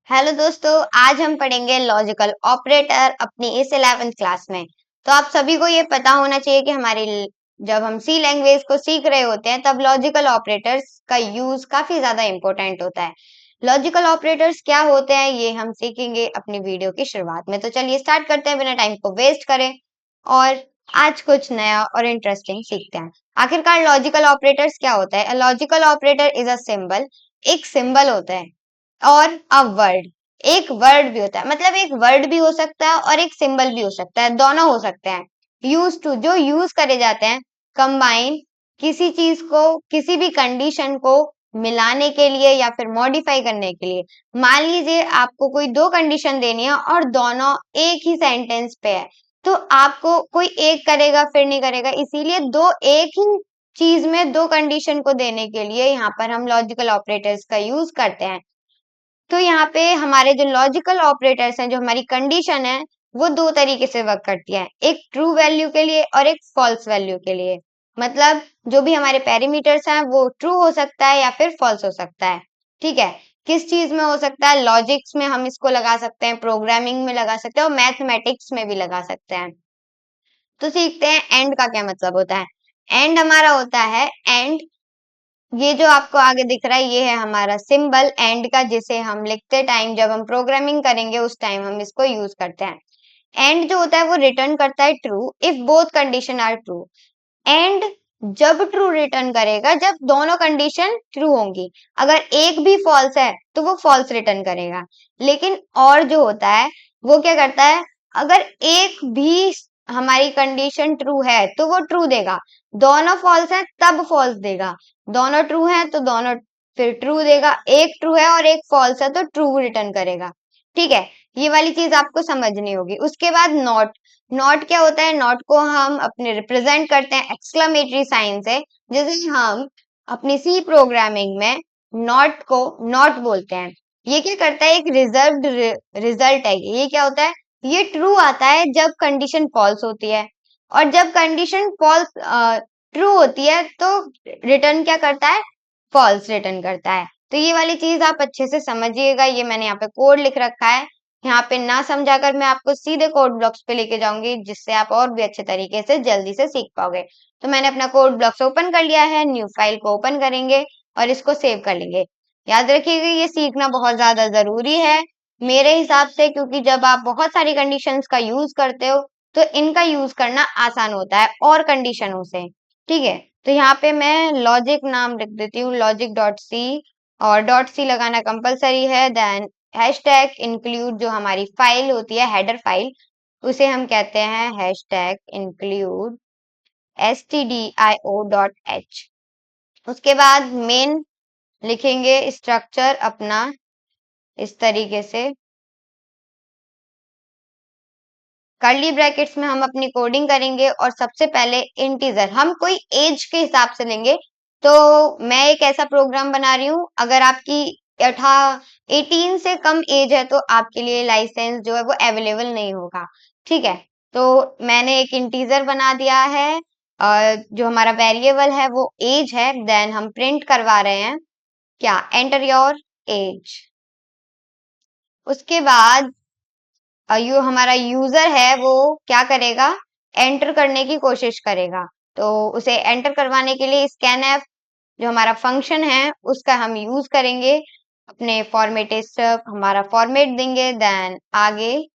Hello दोस्तों, आज हम पढ़ेंगे लॉजिकल ऑपरेटर अपनी इस 11th क्लास में। तो आप सभी को ये पता होना चाहिए कि जब हम सी लैंग्वेज को सीख रहे होते हैं तब लॉजिकल ऑपरेटर्स का यूज काफी ज्यादा इंपॉर्टेंट होता है। लॉजिकल ऑपरेटर्स क्या होते हैं ये हम सीखेंगे अपनी वीडियो की शुरुआत में। तो चलिए स्टार्ट करते हैं बिना टाइम को वेस्ट करें और आज कुछ नया और इंटरेस्टिंग सीखते हैं। आखिरकार लॉजिकल ऑपरेटर्स क्या होता है? Logical operator is a symbol, एक सिंबल होता है, और अ वर्ड, एक वर्ड भी होता है। मतलब एक वर्ड भी हो सकता है और एक सिंबल भी हो सकता है, दोनों हो सकते हैं। यूज टू जो यूज करे जाते हैं कंबाइन किसी चीज को, किसी भी कंडीशन को मिलाने के लिए या फिर मॉडिफाई करने के लिए। मान लीजिए आपको कोई दो कंडीशन देनी है और दोनों एक ही सेंटेंस पे है, तो आपको कोई एक करेगा फिर नहीं करेगा, इसीलिए दो एक ही चीज में दो कंडीशन को देने के लिए यहाँ पर हम लॉजिकल ऑपरेटर्स का यूज करते हैं। तो यहाँ पे हमारे जो लॉजिकल ऑपरेटर्स हैं, जो हमारी कंडीशन है, वो दो तरीके से वर्क करती है, एक ट्रू वैल्यू के लिए और एक फॉल्स वैल्यू के लिए। मतलब जो भी हमारे पैरामीटर्स हैं वो ट्रू हो सकता है या फिर फॉल्स हो सकता है। ठीक है, किस चीज में हो सकता है? लॉजिक्स में हम इसको लगा सकते हैं, प्रोग्रामिंग में लगा सकते हैं और मैथमेटिक्स में भी लगा सकते हैं। तो सीखते हैं एंड का क्या मतलब होता है। एंड हमारा होता है एंड, ये जो आपको आगे दिख रहा है ये है हमारा सिंबल एंड का, जिसे हम लिखते टाइम जब हम प्रोग्रामिंग करेंगे उस टाइम हम इसको यूज करते हैं। एंड जो होता है वो रिटर्न करता है true if both condition are true. And जब ट्रू रिटर्न करेगा जब दोनों कंडीशन ट्रू होंगी। अगर एक भी फॉल्स है तो वो फॉल्स रिटर्न करेगा। लेकिन और जो होता है वो क्या करता है, अगर एक भी हमारी कंडीशन ट्रू है तो वो ट्रू देगा, दोनों फॉल्स है तब फॉल्स देगा, दोनों ट्रू है तो दोनों फिर ट्रू देगा, एक ट्रू है और एक फॉल्स है तो ट्रू रिटर्न करेगा। ठीक है, ये वाली चीज आपको समझनी होगी। उसके बाद नॉट। नॉट क्या होता है? नॉट को हम अपने रिप्रेजेंट करते हैं एक्सक्लेमेटरी साइन से। जैसे हम अपनी सी प्रोग्रामिंग में नॉट को नॉट बोलते हैं। ये क्या करता है? एक रिजर्व्ड रिजल्ट है। ये क्या होता है? ये ट्रू आता है जब कंडीशन फॉल्स होती है, और जब कंडीशन फॉल्स ट्रू होती है तो रिटर्न क्या करता है? फॉल्स रिटर्न करता है। तो ये वाली चीज आप अच्छे से समझिएगा। ये मैंने यहाँ पे कोड लिख रखा है, यहाँ पे ना समझाकर मैं आपको सीधे कोड ब्लॉक्स पे लेके जाऊंगी, जिससे आप और भी अच्छे तरीके से जल्दी से सीख पाओगे। तो मैंने अपना कोड ब्लॉक्स ओपन कर लिया है, न्यू फाइल को ओपन करेंगे और इसको सेव कर लेंगे। याद रखिएगा ये सीखना बहुत ज्यादा जरूरी है मेरे हिसाब से, क्योंकि जब आप बहुत सारी कंडीशंस का यूज करते हो तो इनका यूज करना आसान होता है और कंडीशनों से। ठीक है, तो यहाँ पे मैं लॉजिक नाम लिख देती हूँ, लॉजिक डॉट सी, और डॉट सी लगाना कंपलसरी है। देन हैशटैग इंक्लूड, जो हमारी फाइल होती है हेडर फाइल, उसे हम कहते हैं हैशटैग इंक्लूड stdio.h। उसके बाद मेन लिखेंगे स्ट्रक्चर अपना इस तरीके से, कर्ली ब्रैकेट्स में हम अपनी कोडिंग करेंगे और सबसे पहले इंटीजर हम कोई एज के हिसाब से लेंगे। तो मैं एक ऐसा प्रोग्राम बना रही हूँ, अगर आपकी 18 से कम एज है तो आपके लिए लाइसेंस जो है वो अवेलेबल नहीं होगा। ठीक है, तो मैंने एक इंटीजर बना दिया है, जो हमारा वेरिएबल है वो एज है। देन हम प्रिंट करवा रहे हैं क्या? Enter your age. उसके बाद यो हमारा यूजर है वो क्या करेगा? एंटर करने की कोशिश करेगा। तो उसे एंटर करवाने के लिए स्कैनफ जो हमारा फंक्शन है उसका हम यूज करेंगे। अपने फॉर्मेट स्टफ हमारा फॉर्मेट देंगे, देन आगे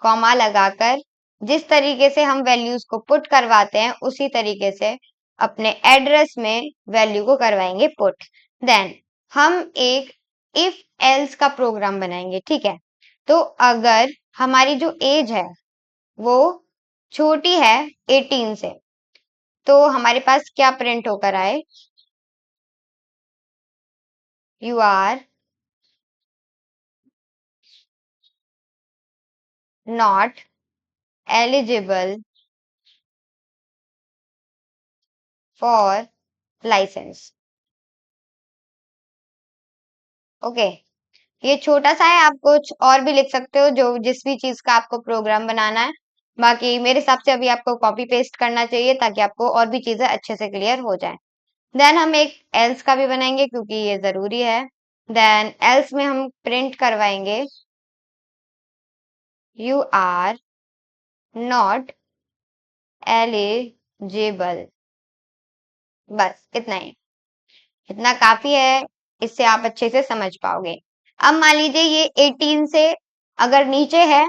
कॉमा लगाकर जिस तरीके से हम वैल्यूज को पुट करवाते हैं उसी तरीके से अपने एड्रेस में वैल्यू को करवाएंगे पुट। देन हम एक इफ एल्स का प्रोग्राम बनाएंगे। ठीक है, तो अगर हमारी जो एज है वो छोटी है 18 से, तो हमारे पास क्या प्रिंट होकर आए? You are not eligible for licence. Okay, ये छोटा सा है, आप कुछ और भी लिख सकते हो जो जिस भी चीज का आपको प्रोग्राम बनाना है। बाकी मेरे हिसाब से अभी आपको कॉपी पेस्ट करना चाहिए ताकि आपको और भी चीजें अच्छे से क्लियर हो जाए। देन हम एक एल्स का भी बनाएंगे क्योंकि ये जरूरी है। देन एल्स में हम प्रिंट करवाएंगे यू आर नॉट एलिजिबल। बस इतना ही, इतना काफी है, इससे आप अच्छे से समझ पाओगे। अब मान लीजिए ये 18 से अगर नीचे है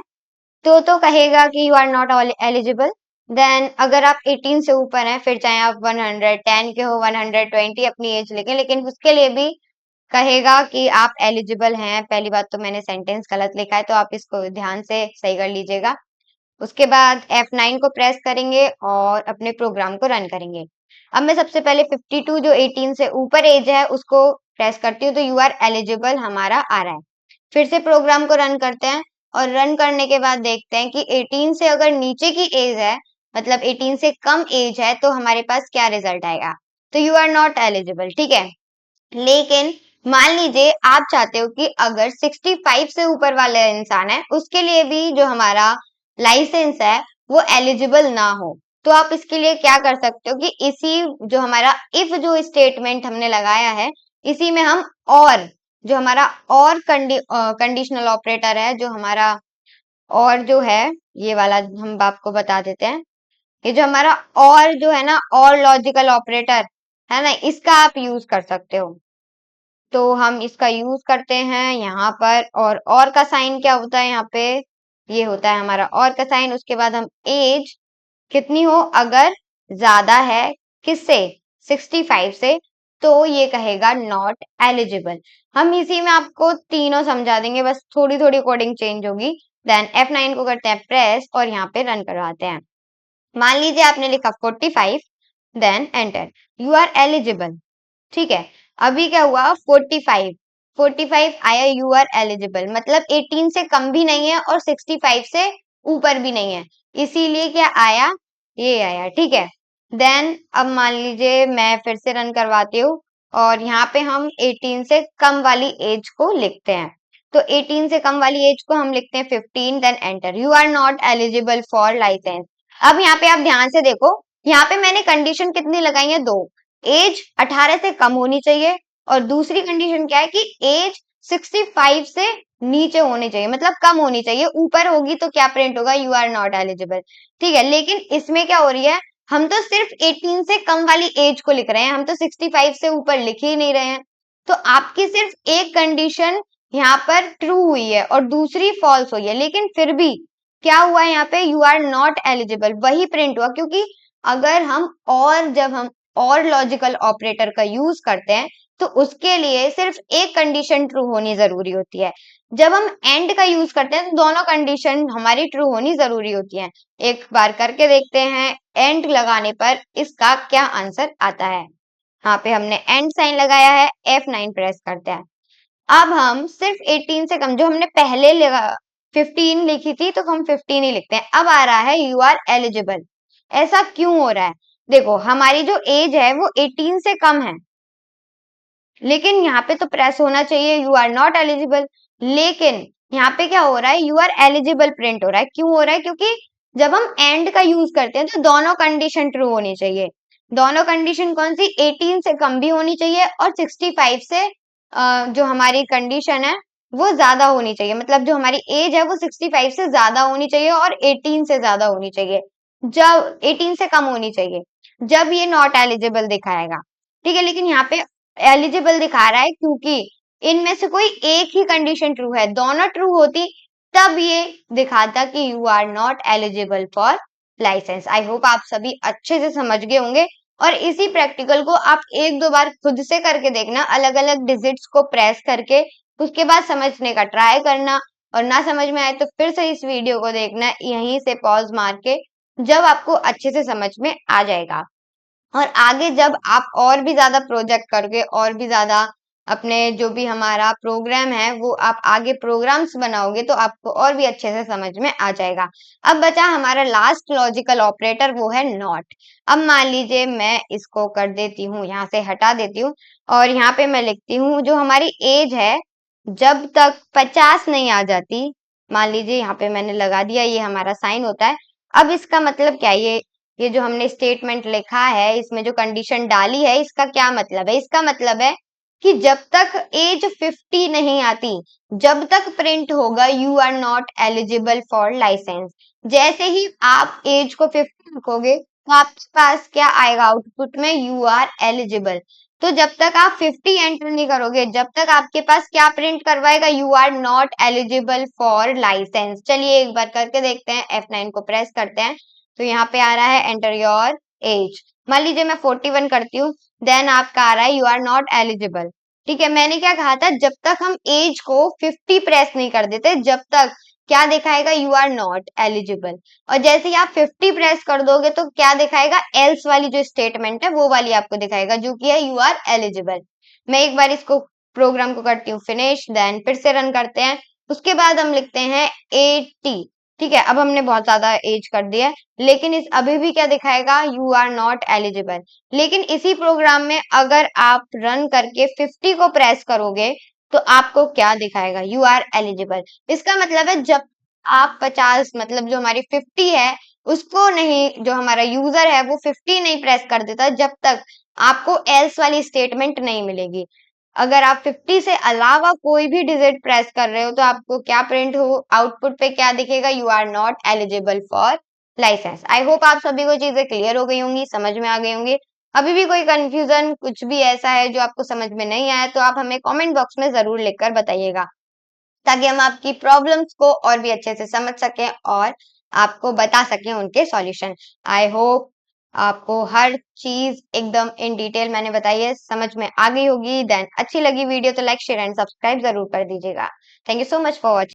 तो कहेगा कि you are not eligible. Then अगर आप 18 से ऊपर हैं, फिर चाहे आप 110 के हो, 120 अपनी एज लेके, लेकिन उसके लिए भी कहेगा कि आप एलिजिबल हैं। पहली बात तो मैंने सेंटेंस गलत लिखा है, तो आप इसको ध्यान से सही कर लीजिएगा। उसके बाद F9 को प्रेस करेंगे और अपने प्रोग्राम को रन करेंगे। अब मैं सबसे पहले 52 जो 18 से ऊपर एज है उसको प्रेस करती हूँ, तो यू आर एलिजिबल हमारा आ रहा है। फिर से प्रोग्राम को रन करते हैं और रन करने के बाद देखते हैं कि 18 से अगर नीचे की एज है, मतलब 18 से कम एज है, तो हमारे पास क्या रिजल्ट आएगा, तो यू आर नॉट एलिजिबल। ठीक है, लेकिन मान लीजिए आप चाहते हो कि अगर 65 से ऊपर वाला इंसान है उसके लिए भी जो हमारा लाइसेंस है वो एलिजिबल ना हो, तो आप इसके लिए क्या कर सकते हो कि इसी जो हमारा इफ जो स्टेटमेंट हमने लगाया है, इसी में हम और जो हमारा और कंडीशनल ऑपरेटर है, जो हमारा और जो है ये वाला हम आपको बता देते हैं। ये जो हमारा और जो है ना, और लॉजिकल ऑपरेटर है ना, इसका आप यूज कर सकते हो। तो हम इसका यूज करते हैं यहाँ पर, और का साइन क्या होता है यहाँ पे, ये होता है हमारा और का साइन। उसके बाद हम एज कितनी हो, अगर ज्यादा है किससे, 65 से, तो ये कहेगा नॉट एलिजिबल। हम इसी में आपको तीनों समझा देंगे, बस थोड़ी थोड़ी कोडिंग चेंज होगी। देन F9 को करते हैं प्रेस और यहाँ पे रन करवाते हैं। मान लीजिए आपने लिखा 45, then enter, you are eligible. ठीक है, अभी क्या हुआ, 45, 45 आया, यू आर एलिजिबल, मतलब 18 से कम भी नहीं है और 65 से ऊपर भी नहीं है, इसीलिए क्या आया, ये आया। ठीक है, देन अब मान लीजिए मैं फिर से रन करवाती हूँ और यहाँ पे हम 18 से कम वाली एज को लिखते हैं। तो 18 से कम वाली एज को हम लिखते हैं 15, then enter, you are not eligible for licence. अब यहाँ पे आप ध्यान से देखो, यहाँ पे मैंने कंडीशन कितनी लगाई है, दो, एज 18 से कम होनी चाहिए और दूसरी कंडीशन क्या है कि एज 65 से नीचे होनी चाहिए, मतलब कम होनी चाहिए। ऊपर होगी तो क्या प्रिंट होगा, यू आर नॉट एलिजिबल। ठीक है, लेकिन इसमें क्या हो रही है, हम तो सिर्फ 18 से कम वाली एज को लिख रहे हैं, हम तो 65 से ऊपर लिख ही नहीं रहे हैं। तो आपकी सिर्फ एक कंडीशन यहाँ पर ट्रू हुई है और दूसरी फॉल्स हुई है, लेकिन फिर भी क्या हुआ है यहाँ पे, यू आर नॉट एलिजिबल वही प्रिंट हुआ, क्योंकि अगर हम और जब हम और लॉजिकल ऑपरेटर का यूज करते हैं तो उसके लिए सिर्फ एक कंडीशन ट्रू होनी जरूरी होती है। जब हम एंड का यूज करते हैं तो दोनों कंडीशन हमारी ट्रू होनी जरूरी होती है। एक बार करके देखते हैं एंड लगाने पर इसका क्या आंसर आता है। यहाँ पे हमने एंड साइन लगाया है, F9 प्रेस करते हैं। अब हम सिर्फ 18 से कम, जो हमने पहले 15 लिखी थी तो हम 15 ही लिखते हैं। अब आ रहा है यू आर एलिजिबल, ऐसा क्यों हो रहा है, देखो हमारी जो एज है वो 18 से कम है, लेकिन यहाँ पे तो प्रेस होना चाहिए यू आर नॉट एलिजिबल, लेकिन यहाँ पे क्या हो रहा है, यू आर एलिजिबल प्रिंट हो रहा है। क्यों हो रहा है, क्योंकि जब हम एंड का यूज करते हैं तो दोनों कंडीशन ट्रू होनी चाहिए। दोनों कंडीशन कौन सी, 18 से कम भी होनी चाहिए और 65 से जो हमारी कंडीशन है वो ज्यादा होनी चाहिए, मतलब जो हमारी एज है वो 65 से ज्यादा होनी चाहिए और 18 से ज्यादा होनी चाहिए, जब 18 से कम होनी चाहिए, जब ये नॉट एलिजिबल दिखाएगा। ठीक है, लेकिन यहाँ पे एलिजिबल दिखा रहा है क्योंकि इनमें से कोई एक ही कंडीशन ट्रू है, दोनों ट्रू होती तब ये दिखाता कि you are not eligible for licence. I hope आप सभी अच्छे से समझ गए होंगे और इसी प्रैक्टिकल को आप एक दो बार खुद से करके देखना, अलग अलग डिजिट्स को प्रेस करके, उसके बाद समझने का ट्राई करना, और ना समझ में आए तो फिर से इस वीडियो को देखना, यहीं से पॉज मार के, जब आपको अच्छे से समझ में आ जाएगा। और आगे जब आप और भी ज्यादा प्रोजेक्ट करोगे, और भी ज्यादा अपने जो भी हमारा प्रोग्राम है वो आप आगे प्रोग्राम्स बनाओगे, तो आपको और भी अच्छे से समझ में आ जाएगा। अब बचा हमारा लास्ट लॉजिकल ऑपरेटर, वो है नॉट। अब मान लीजिए मैं इसको कर देती हूँ, यहाँ से हटा देती हूँ और यहाँ पे मैं लिखती हूँ जो हमारी एज है जब तक 50 नहीं आ जाती, मान लीजिए यहाँ पे मैंने लगा दिया, ये हमारा साइन होता है। अब इसका मतलब क्या है, ये जो हमने स्टेटमेंट लिखा है, इसमें जो कंडीशन डाली है, इसका क्या मतलब है, इसका मतलब है कि जब तक एज 50 नहीं आती, जब तक प्रिंट होगा you are not eligible for licence. जैसे ही आप एज को 50 रखोगे तो आपके पास क्या आएगा आउटपुट में, यू आर एलिजिबल। तो जब तक आप 50 एंटर नहीं करोगे, जब तक आपके पास क्या प्रिंट करवाएगा, you are not eligible for licence. चलिए एक बार करके देखते हैं, F9 को प्रेस करते हैं तो यहाँ पे आ रहा है एंटर योर एज। मान लीजिए मैं 41 करती हूँ, देन आपका आ रहा है यू आर नॉट एलिजिबल। ठीक है, मैंने क्या कहा था, जब तक हम एज को 50 प्रेस नहीं कर देते, जब तक क्या दिखाएगा, यू आर नॉट एलिजिबल। और जैसे ही आप 50 प्रेस कर दोगे तो क्या दिखाएगा, एल्स वाली जो स्टेटमेंट है वो वाली आपको दिखाएगा, जो कि है यू आर एलिजिबल। मैं एक बार इसको प्रोग्राम को करती हूँ फिनिश, देन फिर से रन करते हैं। उसके बाद हम लिखते हैं 80। ठीक है, अब हमने बहुत ज्यादा एज कर दिया है, लेकिन इस अभी भी क्या दिखाएगा, यू आर नॉट एलिजिबल। लेकिन इसी प्रोग्राम में अगर आप रन करके 50 को प्रेस करोगे तो आपको क्या दिखाएगा, यू आर एलिजिबल। इसका मतलब है जब आप 50, मतलब जो हमारी 50 है उसको नहीं, जो हमारा यूजर है वो 50 नहीं प्रेस कर देता जब तक आपको एल्स वाली स्टेटमेंट नहीं मिलेगी। अगर आप 50 से अलावा कोई भी डिजिट प्रेस कर रहे हो तो आपको क्या प्रिंट हो, आउटपुट पे क्या दिखेगा, you are not eligible for licence. I hope आप सभी को चीजें क्लियर हो गई होंगी, समझ में आ गई होंगी। अभी भी कोई कंफ्यूजन कुछ भी ऐसा है जो आपको समझ में नहीं आया तो आप हमें कमेंट बॉक्स में जरूर लिखकर बताइएगा, ताकि हम आपकी प्रॉब्लम्स को और भी अच्छे से समझ सकें और आपको बता सकें उनके सॉल्यूशन। आई होप आपको हर चीज एकदम इन डिटेल मैंने बताई है, समझ में आ गई होगी। देन अच्छी लगी वीडियो तो लाइक शेयर एंड सब्सक्राइब जरूर कर दीजिएगा। Thank you so much for watching.